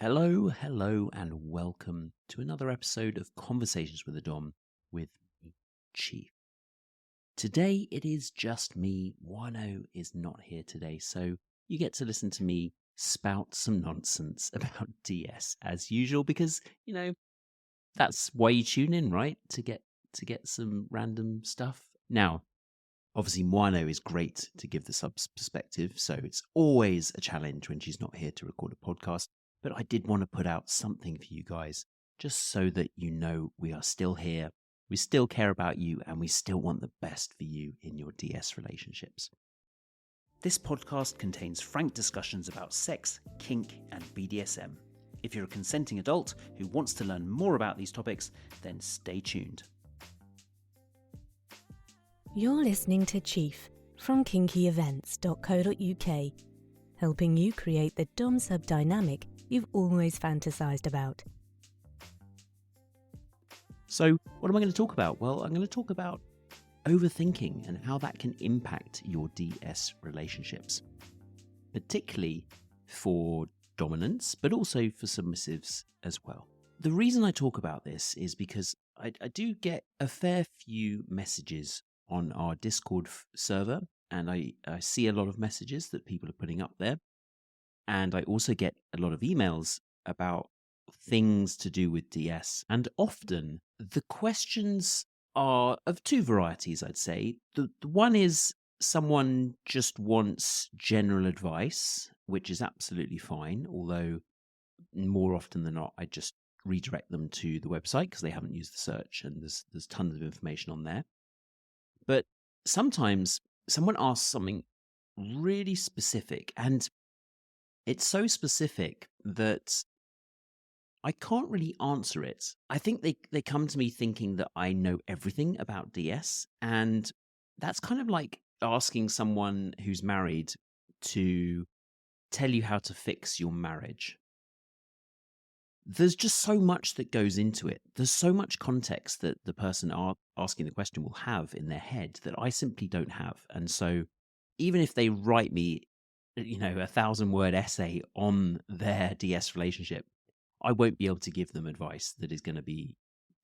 Hello, and welcome to another episode of Conversations with a Dom with me, Chief. Today it is just me. Wano is not here today, so you get to listen to me spout some nonsense about DS as usual, because that's why you tune in, right? To get some random stuff. Now, obviously, Wano is great to give the subs perspective, so it's always a challenge when she's not here to record a podcast. But I did want to put out something for you guys, just so that you know we are still here, we still care about you, and we still want the best for you in your DS relationships. This podcast contains frank discussions about sex, kink, and BDSM. If you're a consenting adult who wants to learn more about these topics, then stay tuned. You're listening to Chief from kinkyevents.co.uk, helping you create the dom-sub dynamic you've always fantasized about. So, what am I going to talk about? Well, I'm going to talk about overthinking and how that can impact your DS relationships, particularly for dominants, but also for submissives as well. The reason I talk about this is because I do get a fair few messages on our Discord server, and I see a lot of messages that people are putting up there. And I also get a lot of emails about things to do with DS. And often the questions are of two varieties, I'd say. The one is someone just wants general advice, which is absolutely fine, although more often than not, I just redirect them to the website because they haven't used the search, and there's tons of information on there. But sometimes someone asks something really specific, and it's so specific that I can't really answer it. I think they come to me thinking that I know everything about DS, and that's kind of like asking someone who's married to tell you how to fix your marriage. There's just so much that goes into it. There's so much context that the person asking the question will have in their head that I simply don't have. And so even if they write me, a 1,000-word essay on their DS relationship, I won't be able to give them advice that is going to be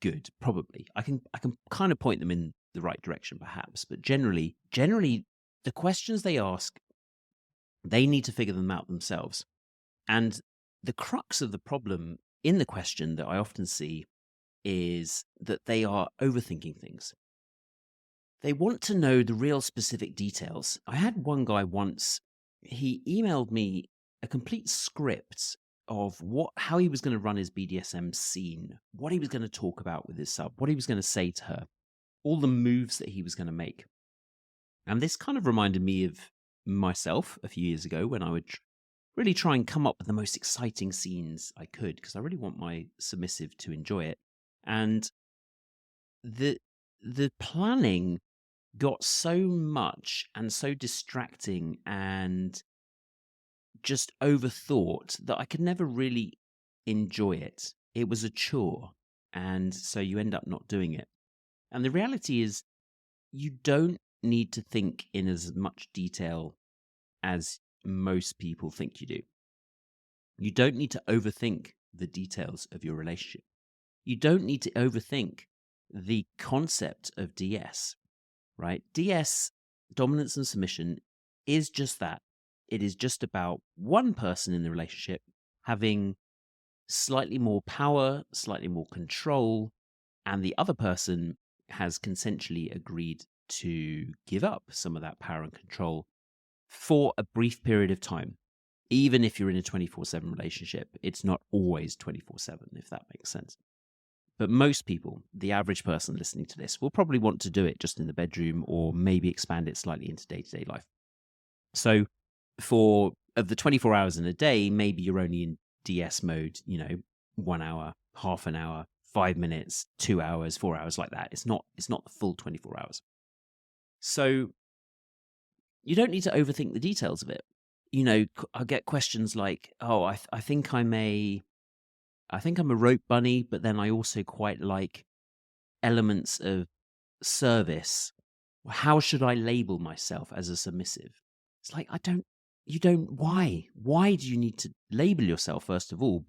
good. Probably I can kind of point them in the right direction, perhaps, but generally the questions they ask, they need to figure them out themselves. And the crux of the problem in the question that I often see is that they are overthinking things. They want to know the real specific details. I had one guy once, he emailed me a complete script of how he was going to run his BDSM scene, what he was going to talk about with his sub, what he was going to say to her, all the moves that he was going to make. And this kind of reminded me of myself a few years ago when I would really try and come up with the most exciting scenes I could, because I really want my submissive to enjoy it. And the planning got so much and so distracting and just overthought that I could never really enjoy it. It was a chore, and so you end up not doing it. And the reality is, you don't need to think in as much detail as most people think you do. You don't need to overthink the details of your relationship. You don't need to overthink the concept of DS, right? DS, dominance and submission, is just that. It is just about one person in the relationship having slightly more power, slightly more control, and the other person has consensually agreed to give up some of that power and control for a brief period of time. Even if you're in a 24/7 relationship, it's not always 24/7, if that makes sense. But most people, the average person listening to this, will probably want to do it just in the bedroom, or maybe expand it slightly into day-to-day life. So of the 24 hours in a day, maybe you're only in DS mode, 1 hour, half an hour, 5 minutes, 2 hours, 4 hours, like that. It's not the full 24 hours. So you don't need to overthink the details of it. I get questions like, "Oh, I think I'm a rope bunny, but then I also quite like elements of service. How should I label myself as a submissive?" It's like, I don't you don't. Why do you need to label yourself, first of all?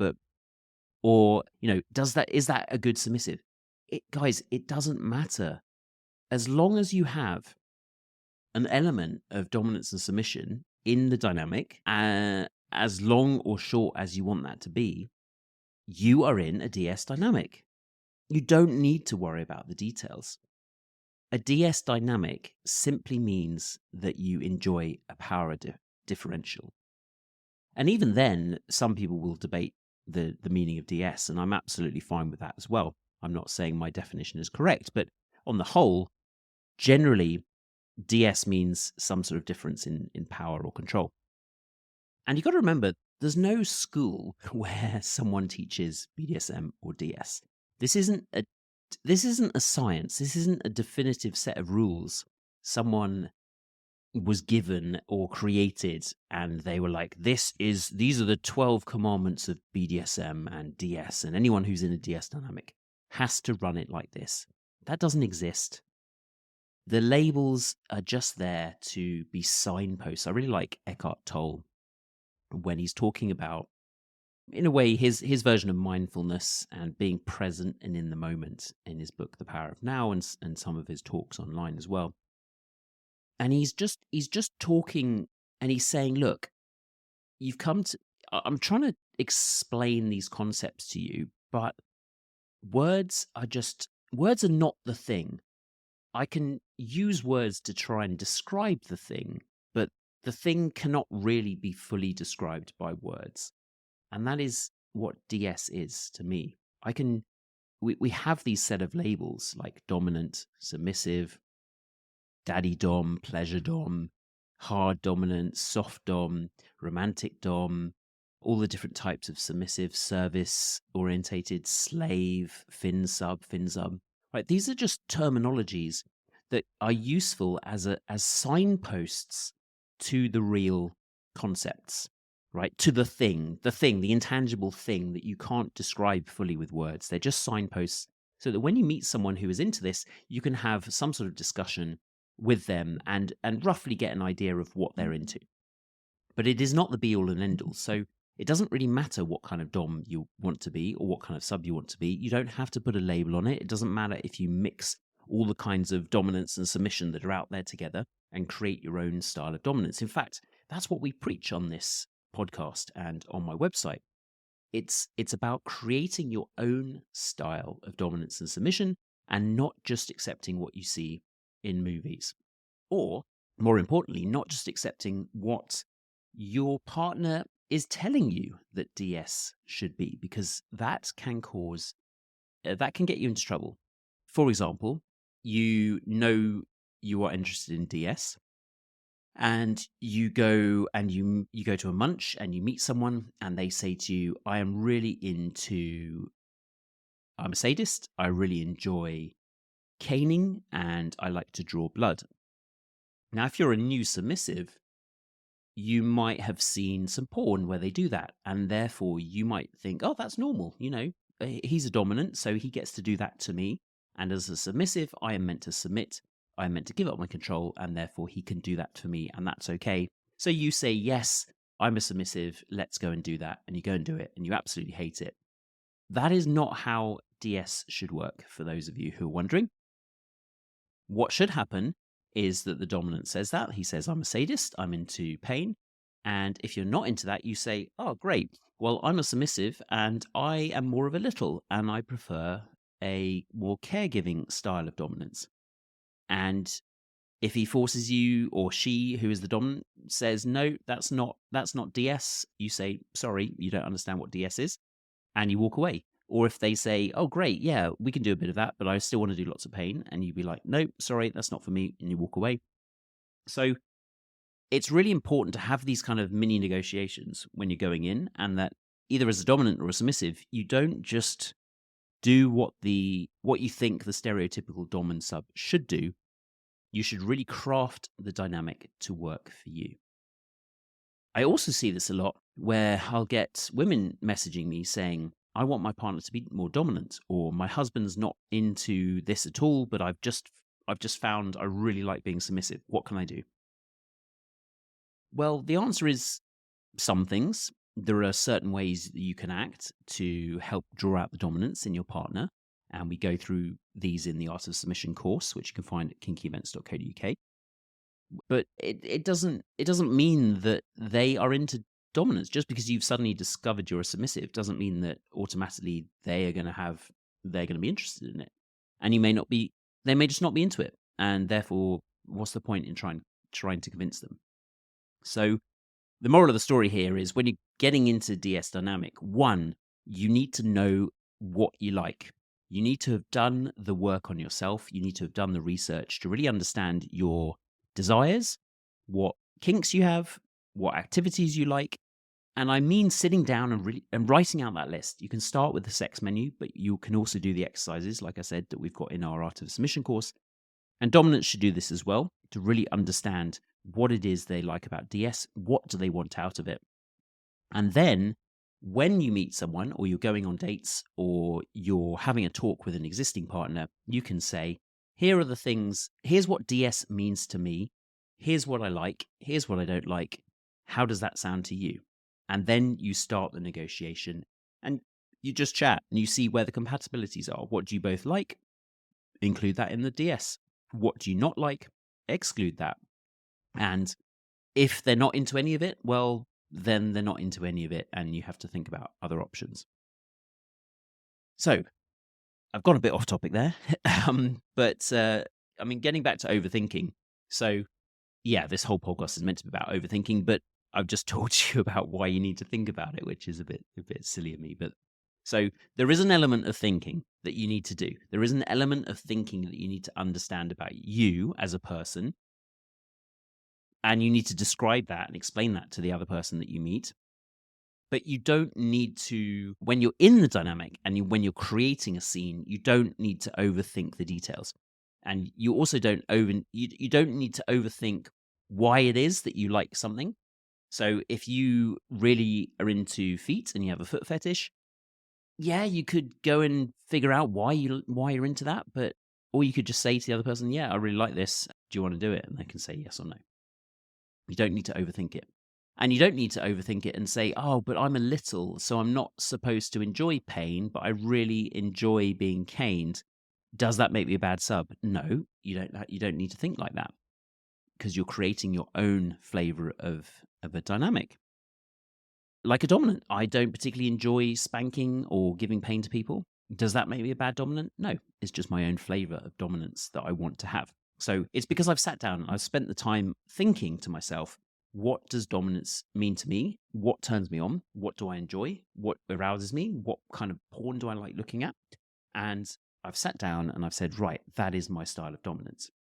Or, is that a good submissive? Guys, it doesn't matter. As long as you have an element of dominance and submission in the dynamic, as long or short as you want that to be, you are in a DS dynamic. You don't need to worry about the details. A DS dynamic simply means that you enjoy a power differential. And even then, some people will debate the meaning of DS, and I'm absolutely fine with that as well. I'm not saying my definition is correct, but on the whole, generally, DS means some sort of difference in power or control. And you've got to remember, there's no school where someone teaches BDSM or DS. This isn't a science. This isn't a definitive set of rules someone was given or created, and they were like, these are the 12 commandments of BDSM and DS, and anyone who's in a DS dynamic has to run it like this. That doesn't exist. The labels are just there to be signposts. I really like Eckhart Tolle when he's talking about, in a way, his version of mindfulness and being present and in the moment in his book, The Power of Now, and some of his talks online as well. And he's just talking, and he's saying, look, I'm trying to explain these concepts to you, but words are not the thing. I can use words to try and describe the thing, but the thing cannot really be fully described by words. And that is what DS is to me. We have these set of labels like dominant, submissive, daddy dom, pleasure dom, hard dominant, soft dom, romantic dom, all the different types of submissive, service orientated, slave, fin sub. Right? These are just terminologies that are useful as signposts to the real concepts, right? To the intangible thing that you can't describe fully with words. They're just signposts so that when you meet someone who is into this, you can have some sort of discussion with them and roughly get an idea of what they're into. But it is not the be all and end all. So it doesn't really matter what kind of dom you want to be or what kind of sub you want to be. You don't have to put a label on it. It doesn't matter if you mix all the kinds of dominance and submission that are out there together and create your own style of dominance. In fact, that's what we preach on this podcast and on my website. It's about creating your own style of dominance and submission and not just accepting what you see in movies. Or, more importantly, not just accepting what your partner is telling you that DS should be, because that can get you into trouble. For example, you know you are interested in DS, and you go to a munch and you meet someone and they say to you, I'm a sadist, I really enjoy caning, and I like to draw blood. Now, if you're a new submissive, you might have seen some porn where they do that, and therefore you might think, oh, that's normal. He's a dominant, so he gets to do that to me. And as a submissive, I am meant to submit. I am meant to give up my control, and therefore he can do that for me, and that's okay. So you say, yes, I'm a submissive, let's go and do that. And you go and do it, and you absolutely hate it. That is not how DS should work, for those of you who are wondering. What should happen is that the dominant says that. He says, I'm a sadist, I'm into pain. And if you're not into that, you say, oh, great. Well, I'm a submissive and I am more of a little, and I prefer a more caregiving style of dominance. And if he forces you, or she, who is the dominant, says, no, that's not DS, you say, sorry, you don't understand what DS is, and you walk away. Or if they say, oh, great, yeah, we can do a bit of that, but I still want to do lots of pain, and you'd be like, no, sorry, that's not for me, and you walk away. So it's really important to have these kind of mini negotiations when you're going in, and that either as a dominant or a submissive, you don't just do what you think the stereotypical dom and sub should do. You should really craft the dynamic to work for you. I also see this a lot where I'll get women messaging me saying, I want my partner to be more dominant, or my husband's not into this at all, but I've just found I really like being submissive. What can I do? Well, the answer is some things. There are certain ways that you can act to help draw out the dominance in your partner. And we go through these in the Art of Submission course, which you can find at kinkyevents.co.uk. But it doesn't mean that they are into dominance. Just because you've suddenly discovered you're a submissive doesn't mean that automatically they're going to be interested in it. And they may just not be into it. And therefore, what's the point in trying to convince them? So the moral of the story here is when you're getting into DS dynamic, one, you need to know what you like. You need to have done the work on yourself. You need to have done the research to really understand your desires, what kinks you have, what activities you like. And I mean sitting down and writing out that list. You can start with the sex menu, but you can also do the exercises, like I said, that we've got in our Art of Submission course. And dominants should do this as well, to really understand what it is they like about DS, what do they want out of it. And then when you meet someone or you're going on dates or you're having a talk with an existing partner, you can say, here are the things, here's what DS means to me, here's what I like, here's what I don't like, how does that sound to you? And then you start the negotiation and you just chat and you see where the compatibilities are. What do you both like? Include that in the DS. What do you not like? Exclude that. And if they're not into any of it, well, then they're not into any of it, and you have to think about other options. So, I've gone a bit off topic there, but getting back to overthinking. So, yeah, this whole podcast is meant to be about overthinking, but I've just told you about why you need to think about it, which is a bit silly of me. But so there is an element of thinking that you need to do. There is an element of thinking that you need to understand about you as a person. And you need to describe that and explain that to the other person that you meet. But you don't need to, when you're in the dynamic and when you're creating a scene, you don't need to overthink the details. And you also don't you don't need to overthink why it is that you like something. So if you really are into feet and you have a foot fetish, yeah, you could go and figure out why you're into that, or you could just say to the other person, yeah, I really like this. Do you want to do it? And they can say yes or no. You don't need to overthink it. And you don't need to overthink it and say, oh, but I'm a little, so I'm not supposed to enjoy pain, but I really enjoy being caned. Does that make me a bad sub? No, you don't need to think like that, because you're creating your own flavor of a dynamic. Like a dominant, I don't particularly enjoy spanking or giving pain to people. Does that make me a bad dominant? No, it's just my own flavor of dominance that I want to have. So it's because I've sat down and I've spent the time thinking to myself, what does dominance mean to me? What turns me on? What do I enjoy? What arouses me? What kind of porn do I like looking at? And I've sat down and I've said, right, that is my style of dominance.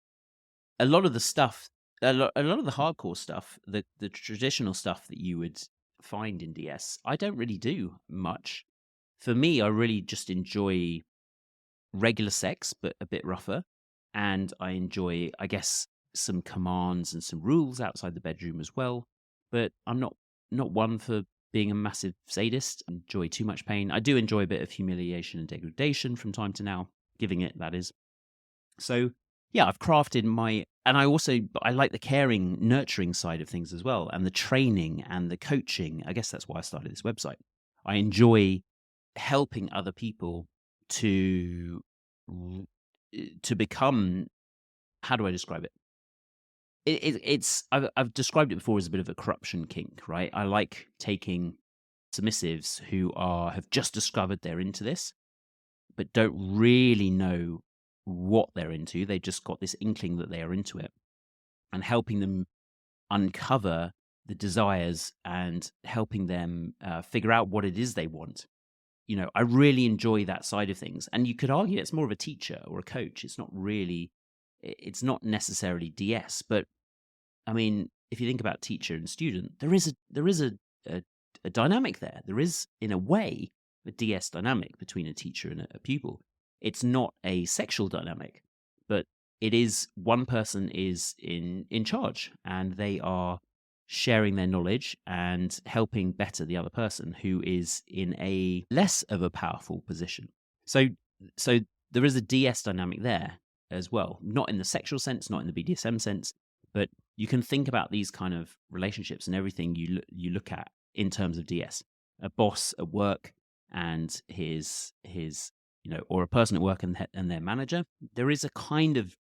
A lot of the stuff, a lot of the hardcore stuff, the traditional stuff that you would find in DS, I don't really do much. For me, I really just enjoy regular sex, but a bit rougher. And I enjoy, I guess, some commands and some rules outside the bedroom as well. But I'm not one for being a massive sadist. I enjoy too much pain. I do enjoy a bit of humiliation and degradation from time to now, giving it, that is. So, yeah, I've crafted and I like the caring, nurturing side of things as well, and the training and the coaching. I guess that's why I started this website. I enjoy helping other people to become, how do I describe it? I've described it before as a bit of a corruption kink, right? I like taking submissives who have just discovered they're into this, but don't really know what they're into. They've just got this inkling that they are into it, and helping them uncover the desires and helping them figure out what it is they want. You know, I really enjoy that side of things. And you could argue it's more of a teacher or a coach. It's not necessarily DS, but I mean, if you think about teacher and student, there is a dynamic there. There is, in a way, a DS dynamic between a teacher and a pupil. It's not a sexual dynamic, but it is, one person is in charge and they are sharing their knowledge and helping better the other person who is in a less of a powerful position. So there is a DS dynamic there as well, not in the sexual sense, not in the BDSM sense, But you can think about these kind of relationships and everything you look at in terms of DS. A boss at work and his or a person at work and their manager. There is a kind of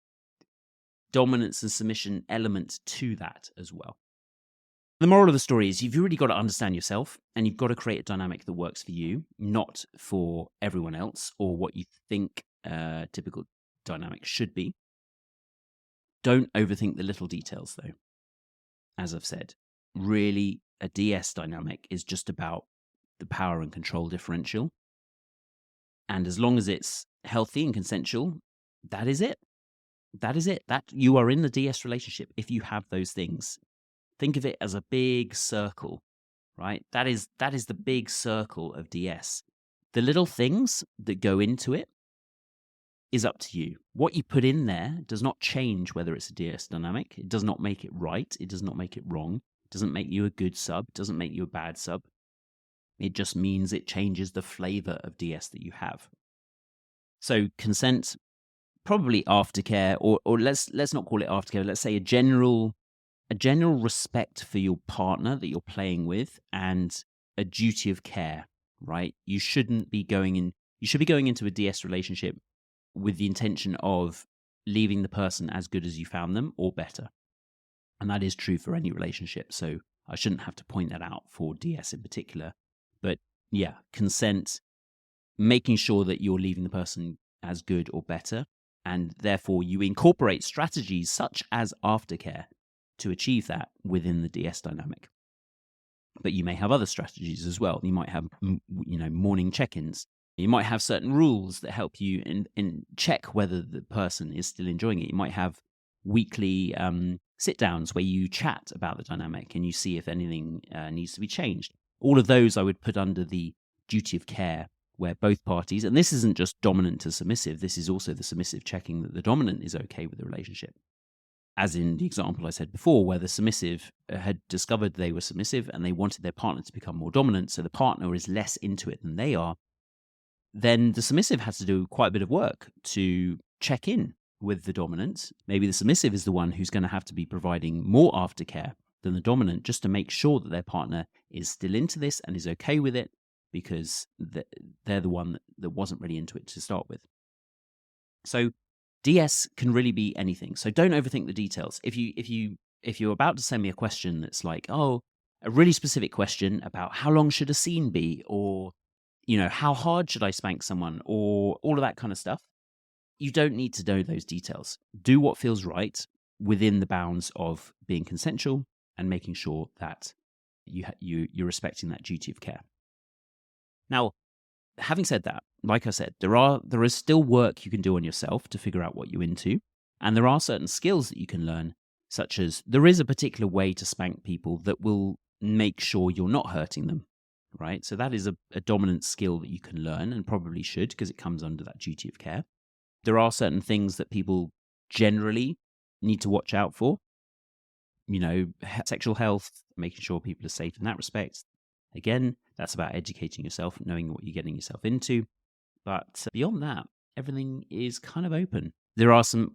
dominance and submission element to that as well. The moral of the story is you've really got to understand yourself, and you've got to create a dynamic that works for you, not for everyone else or what you think a typical dynamic should be. Don't overthink the little details, though. As I've said, really, a DS dynamic is just about the power and control differential. And as long as it's healthy and consensual, that is it. That is it. That you are in the DS relationship if you have those things. Think of it as a big circle, right? That is the big circle of DS. The little things that go into it is up to you. What you put in there does not change whether it's a DS dynamic. It does not make it right. It does not make it wrong. It doesn't make you a good sub. It doesn't make you a bad sub. It just means it changes the flavor of DS that you have. So consent, probably aftercare, or let's not call it aftercare. Let's say a general respect for your partner that you're playing with, and a duty of care, right? You should be going into a DS relationship with the intention of leaving the person as good as you found them or better. And that is true for any relationship. So I shouldn't have to point that out for DS in particular. But yeah, consent, making sure that you're leaving the person as good or better. And therefore you incorporate strategies such as aftercare to achieve that within the DS dynamic. But you may have other strategies as well. You might have, morning check-ins. You might have certain rules that help you in check whether the person is still enjoying it. You might have weekly sit-downs where you chat about the dynamic and you see if anything needs to be changed. All of those I would put under the duty of care, where both parties, and this isn't just dominant to submissive, this is also the submissive checking that the dominant is okay with the relationship. As in the example I said before, where the submissive had discovered they were submissive and they wanted their partner to become more dominant, so the partner is less into it than they are, then the submissive has to do quite a bit of work to check in with the dominant. Maybe the submissive is the one who's going to have to be providing more aftercare than the dominant, just to make sure that their partner is still into this and is okay with it, because they're the one that wasn't really into it to start with. So DS can really be anything. So don't overthink the details. If you're about to send me a question that's like, a really specific question about how long should a scene be, or how hard should I spank someone, or all of that kind of stuff, you don't need to know those details. Do what feels right within the bounds of being consensual and making sure that you're respecting that duty of care. Now, having said that, like I said, there is still work you can do on yourself to figure out what you're into, and there are certain skills that you can learn, such as there is a particular way to spank people that will make sure you're not hurting them, right? So that is a dominant skill that you can learn, and probably should, because it comes under that duty of care. There are certain things that people generally need to watch out for. Sexual health, making sure people are safe in that respect. Again, that's about educating yourself, knowing what you're getting yourself into. But beyond that, everything is kind of open. There are some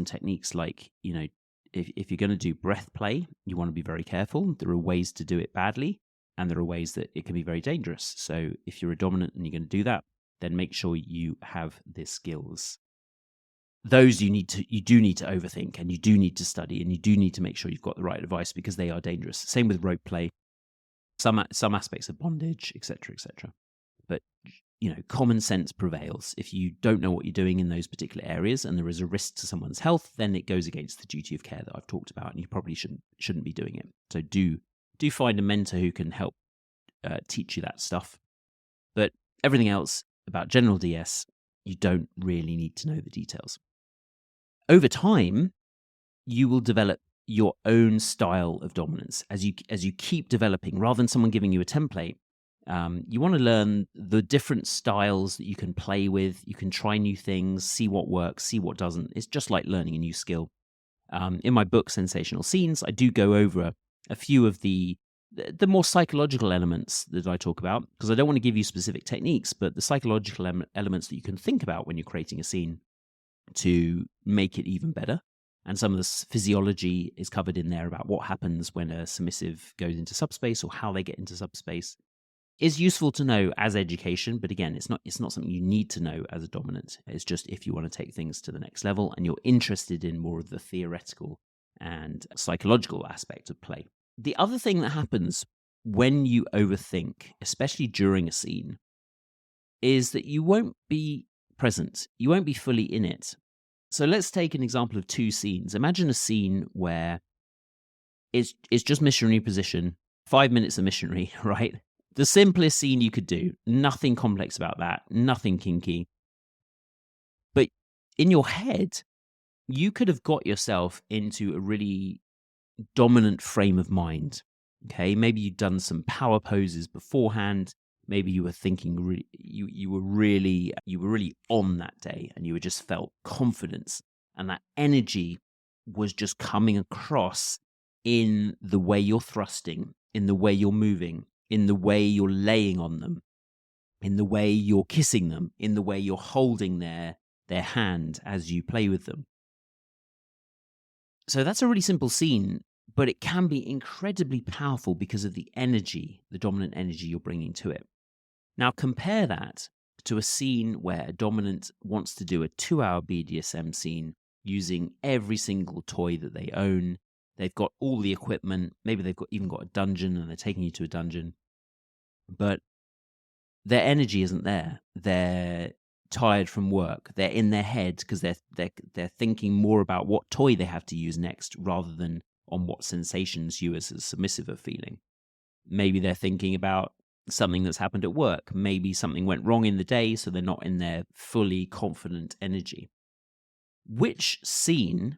techniques like, if you're going to do breath play, you want to be very careful. There are ways to do it badly, and there are ways that it can be very dangerous. So if you're a dominant and you're going to do that, then make sure you have the skills. Those you do need to overthink, and you do need to study, and you do need to make sure you've got the right advice, because they are dangerous. Same with rope play, some aspects of bondage, etc., etc. But common sense prevails. If you don't know what you're doing in those particular areas, and there is a risk to someone's health, then it goes against the duty of care that I've talked about, and you probably shouldn't be doing it. So do find a mentor who can help teach you that stuff. But everything else about general DS, you don't really need to know the details. Over time, you will develop your own style of dominance as you keep developing. Rather than someone giving you a template, you want to learn the different styles that you can play with. You can try new things, see what works, see what doesn't. It's just like learning a new skill. In my book, Sensational Scenes, I do go over a few of the more psychological elements that I talk about, because I don't want to give you specific techniques, but the psychological elements that you can think about when you're creating a scene to make it even better. And some of the physiology is covered in there about what happens when a submissive goes into subspace or how they get into subspace. Is useful to know as education, but again, it's not something you need to know as a dominant. It's just if you want to take things to the next level and you're interested in more of the theoretical and psychological aspect of play. The other thing that happens when you overthink, especially during a scene, is that you won't be present. You won't be fully in it. So let's take an example of two scenes. Imagine a scene where it's just missionary position, 5 minutes of missionary, right? The simplest scene you could do. Nothing complex about that. Nothing kinky. But in your head, you could have got yourself into a really dominant frame of mind. Okay, maybe you'd done some power poses beforehand. Maybe you were thinking you were really on that day, and you just felt confidence, and that energy was just coming across in the way you're thrusting, in the way you're moving, in the way you're laying on them, in the way you're kissing them, in the way you're holding their hand as you play with them. So that's a really simple scene, but it can be incredibly powerful because of the energy, the dominant energy you're bringing to it. Now compare that to a scene where a dominant wants to do a 2-hour BDSM scene using every single toy that they own. They've got all the equipment. Maybe they've even got a dungeon and they're taking you to a dungeon. But their energy isn't there. They're tired from work. They're in their head because they're thinking more about what toy they have to use next rather than on what sensations you as a submissive are feeling. Maybe they're thinking about something that's happened at work. Maybe something went wrong in the day, so they're not in their fully confident energy. Which scene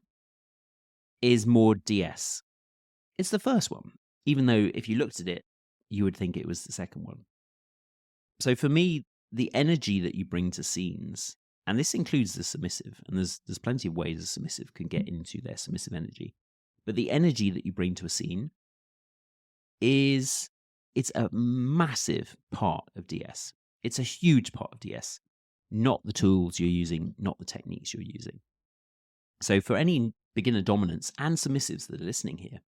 is more DS? It's the first one, even though if you looked at it, you would think it was the second one. So for me, the energy that you bring to scenes, and this includes the submissive, and there's plenty of ways a submissive can get into their submissive energy, but the energy that you bring to a scene it's a massive part of DS. It's a huge part of DS, not the tools you're using, not the techniques you're using. So for any beginner dominants and submissives that are listening here,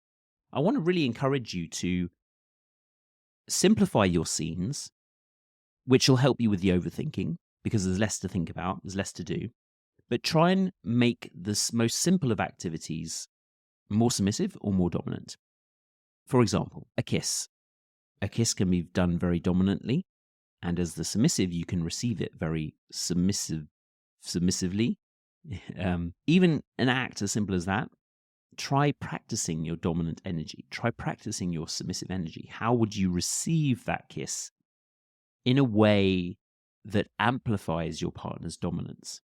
I want to really encourage you to simplify your scenes, which will help you with the overthinking because there's less to think about, there's less to do. But try and make the most simple of activities more submissive or more dominant. For example, a kiss. A kiss can be done very dominantly, and as the submissive, you can receive it very submissively. Even an act as simple as that, try practicing your dominant energy. Try practicing your submissive energy. How would you receive that kiss in a way that amplifies your partner's dominance?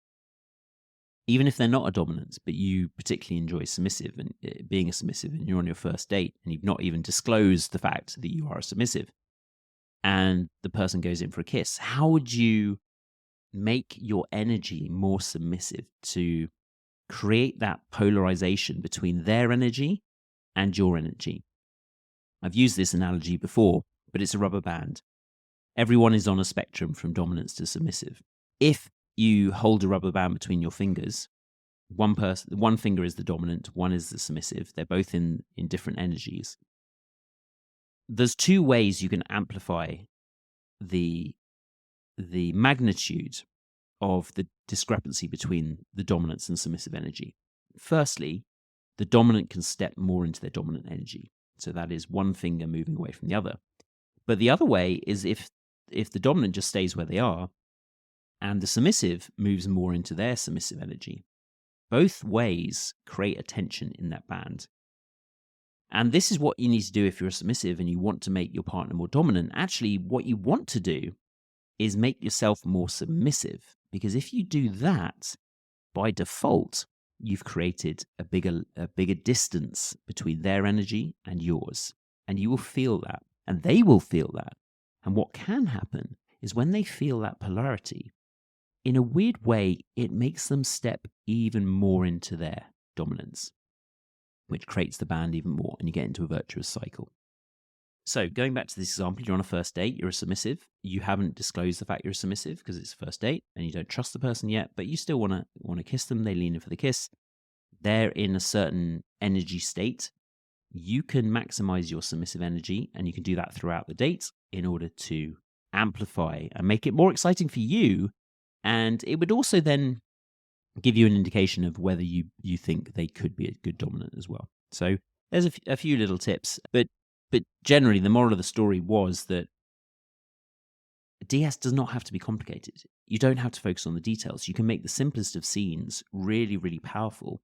Even if they're not a dominant, but you particularly enjoy submissive and being a submissive, and you're on your first date and you've not even disclosed the fact that you are a submissive, and the person goes in for a kiss, how would you make your energy more submissive to create that polarization between their energy and your energy? I've used this analogy before, but it's a rubber band. Everyone is on a spectrum from dominance to submissive. If you hold a rubber band between your fingers, one finger is the dominant, one is the submissive. They're both in different energies. There's two ways you can amplify the magnitude of the discrepancy between the dominance and submissive energy. Firstly, the dominant can step more into their dominant energy. So that is one finger moving away from the other. But the other way is if the dominant just stays where they are and the submissive moves more into their submissive energy. Both ways create a tension in that band. And this is what you need to do if you're a submissive and you want to make your partner more dominant. Actually, what you want to do is make yourself more submissive. Because if you do that, by default, you've created a bigger distance between their energy and yours. And you will feel that. And they will feel that. And what can happen is when they feel that polarity, in a weird way, it makes them step even more into their dominance, which creates the band even more, and you get into a virtuous cycle. So going back to this example, you're on a first date, you're a submissive, you haven't disclosed the fact you're a submissive because it's a first date and you don't trust the person yet, but you still want to kiss them, they lean in for the kiss. they're in a certain energy state, you can maximize your submissive energy, and you can do that throughout the date in order to amplify and make it more exciting for you. And it would also then give you an indication of whether you think they could be a good dominant as well. So there's a few little tips, but generally the moral of the story was that DS does not have to be complicated. You don't have to focus on the details. You can make the simplest of scenes really, really powerful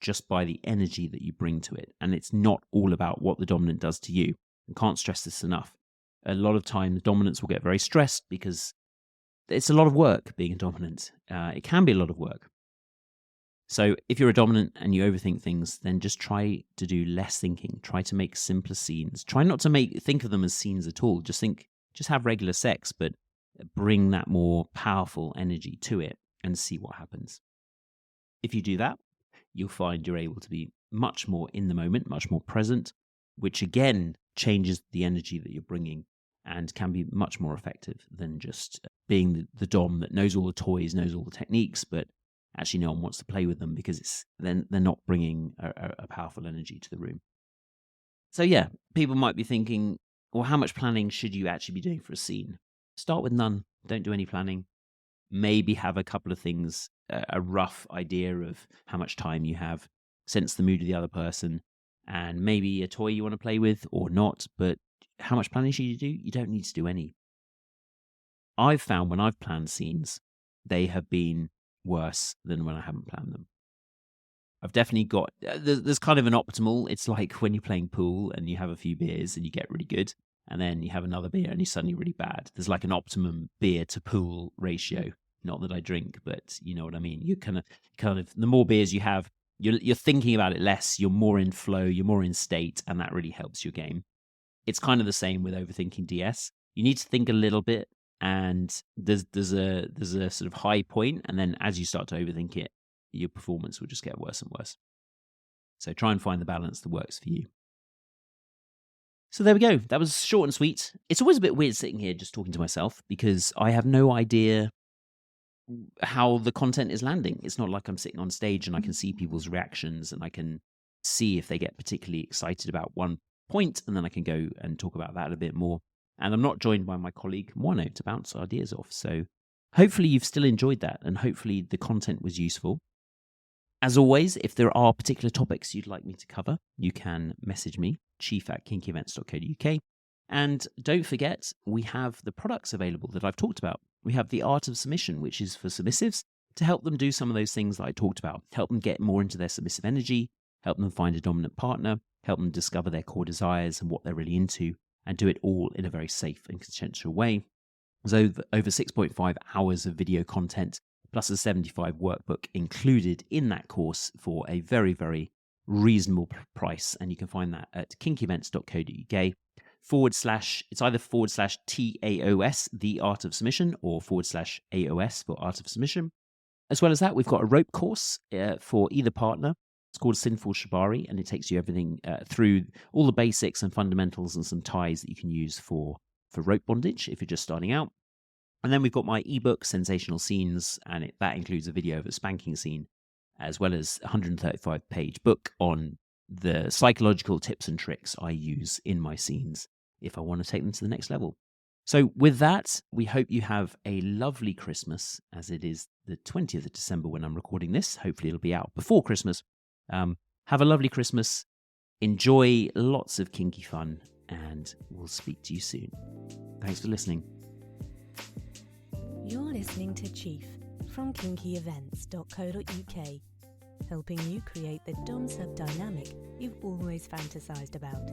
just by the energy that you bring to it. And it's not all about what the dominant does to you. I can't stress this enough. A lot of time, the dominants will get very stressed because it's a lot of work being a dominant. It can be a lot of work. So if you're a dominant and you overthink things, then just try to do less thinking. Try to make simpler scenes. Try not to think of them as scenes at all. Just have regular sex, but bring that more powerful energy to it and see what happens. If you do that, you'll find you're able to be much more in the moment, much more present, which again changes the energy that you're bringing and can be much more effective than just being the dom that knows all the toys, knows all the techniques, but actually no one wants to play with them because they're not bringing a powerful energy to the room. So yeah, people might be thinking, well, how much planning should you actually be doing for a scene? Start with none. Don't do any planning. Maybe have a couple of things, a rough idea of how much time you have, sense the mood of the other person, and maybe a toy you want to play with or not. But how much planning should you do? You don't need to do any. I've found when I've planned scenes, they have been worse than when I haven't planned them. I've definitely got, there's kind of an optimal. It's like when you're playing pool and you have a few beers and you get really good, and then you have another beer and you're suddenly really bad. There's like an optimum beer to pool ratio. Not that I drink, but you know what I mean. You kind of the more beers you have, you're thinking about it less. You're more in flow. You're more in state, and that really helps your game. It's kind of the same with overthinking DS. You need to think a little bit, and there's a sort of high point, and then as you start to overthink it, your performance will just get worse and worse. So try and find the balance that works for you. So there we go. That was short and sweet. It's always a bit weird sitting here just talking to myself because I have no idea how the content is landing. It's not like I'm sitting on stage and I can see people's reactions and I can see if they get particularly excited about one point, and then I can go and talk about that a bit more. And I'm not joined by my colleague Mono to bounce ideas off. So hopefully you've still enjoyed that, and hopefully the content was useful. As always, if there are particular topics you'd like me to cover, you can message me, chief@kinkyevents.co.uk. And don't forget, we have the products available that I've talked about. We have the Art of Submission, which is for submissives, to help them do some of those things that I talked about, help them get more into their submissive energy, help them find a dominant partner, help them discover their core desires and what they're really into, and do it all in a very safe and consensual way. There's over 6.5 hours of video content, plus a 75 workbook included in that course for a very, very reasonable price. And you can find that at kinkyevents.co.uk / it's either /TAOS, the Art of Submission, or /AOS for Art of Submission. As well as that, we've got a rope course for either partner. It's called Sinful Shibari, and it takes you everything through all the basics and fundamentals and some ties that you can use for rope bondage if you're just starting out. And then we've got my ebook, Sensational Scenes, and that includes a video of a spanking scene, as well as a 135-page book on the psychological tips and tricks I use in my scenes if I want to take them to the next level. So with that, we hope you have a lovely Christmas, as it is the 20th of December when I'm recording this. Hopefully it'll be out before Christmas. Have a lovely Christmas. Enjoy lots of kinky fun, and we'll speak to you soon. Thanks for listening. You're listening to Chief from kinkyevents.co.uk, helping you create the dom sub dynamic you've always fantasized about.